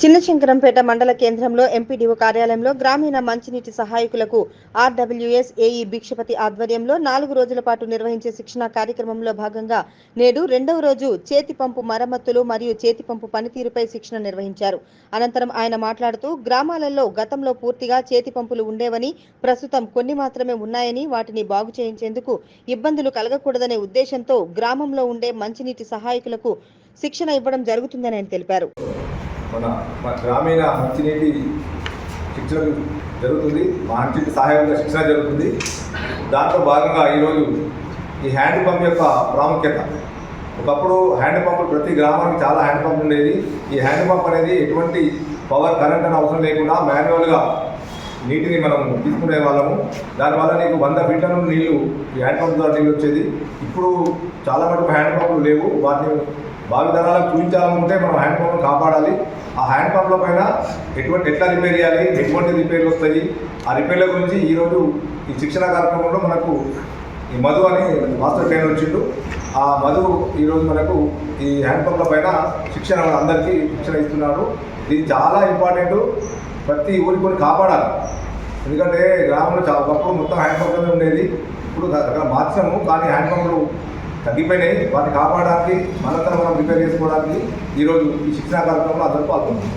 చిన్నశంకరంపేట మండల కేంద్రంలో ఎంపీడీఓ కార్యాలయంలో గ్రామీణ మంచినీటి సహాయకులకు ఆర్డబ్ల్యూఎస్ ఏఈ భిక్షపతి ఆధ్వర్యంలో 4 రోజుల పాటు నిర్వహించే శిక్షణా కార్యక్రమంలో భాగంగా నేడు రెండవ రోజు చేతి పంపు మరమ్మతులు మరియు చేతి పంపు పనితీరుపై శిక్షణ నిర్వహించారు. అనంతరం ఆయన మాట్లాడుతూ గ్రామాలలో గతంలో పూర్తిగా చేతి పంపులు ఉండేవని, ప్రస్తుతం కొన్ని మాత్రమే ఉన్నాయని, వాటిని బాగు చేయించేందుకు ఇబ్బందులు కలగకూడదనే ఉద్దేశంతో గ్రామంలో ఉండే మంచినీటి సహాయకులకు శిక్షణ ఇవ్వడం జరుగుతుందని ఆయన తెలిపారు. మన గ్రామీణ మంచినీటి శిక్షణ జరుగుతుంది, మంచినీటి సహాయంగా శిక్షణ జరుగుతుంది. దాంట్లో భాగంగా ఈరోజు ఈ హ్యాండ్ పంప్ యొక్క ప్రాముఖ్యత. ఒకప్పుడు హ్యాండ్ పంపులు ప్రతి గ్రామానికి చాలా హ్యాండ్ పంప్ ఉండేది. ఈ హ్యాండ్ పంప్ అనేది ఎటువంటి పవర్ కరెంట్ అని అవసరం లేకుండా మాన్యువల్గా నీటిని మనం తీసుకునే వాళ్ళము. దానివల్ల నీకు 100 ఫీట్ల నుండి నీళ్లు ఈ హ్యాండ్ పంప్ ద్వారా నీళ్ళు వచ్చేది. ఇప్పుడు చాలా మటుకు హ్యాండ్ పంపులు లేవు. వాటిని భావితరాలకు చూపించాలనుకుంటే మనం హ్యాండ్ పంప్ను కాపాడాలి. ఆ హ్యాండ్ పంప్ల పైన ఎట్లా రిపేర్ చేయాలి, ఎటువంటి రిపేర్లు వస్తాయి, ఆ రిపేర్ల గురించి ఈరోజు ఈ శిక్షణ కార్యక్రమంలో మనకు ఈ మధు అని మాస్టర్ ట్రైనర్ వచ్చిండు. ఆ మధు ఈరోజు మనకు ఈ హ్యాండ్ పంప్ల పైన శిక్షణ అందరికీ శిక్షణ ఇస్తున్నాడు. ఇది చాలా ఇంపార్టెంట్. ప్రతి ఊరికి కొన్ని కాపాడాలి. ఎందుకంటే గ్రామంలో ఒకప్పుడు మొత్తం హ్యాండ్ పంప్లనే ఉండేది. ఇప్పుడు మార్చాము, కానీ హ్యాండ్ పంపులు తగ్గిపోయినాయి. వాటిని కాపాడడానికి మనంతా మనం రిపేర్ చేసుకోవడానికి ఈరోజు ఈ శిక్షణా కార్యక్రమంలో అందరూ పాల్గొన్నాం.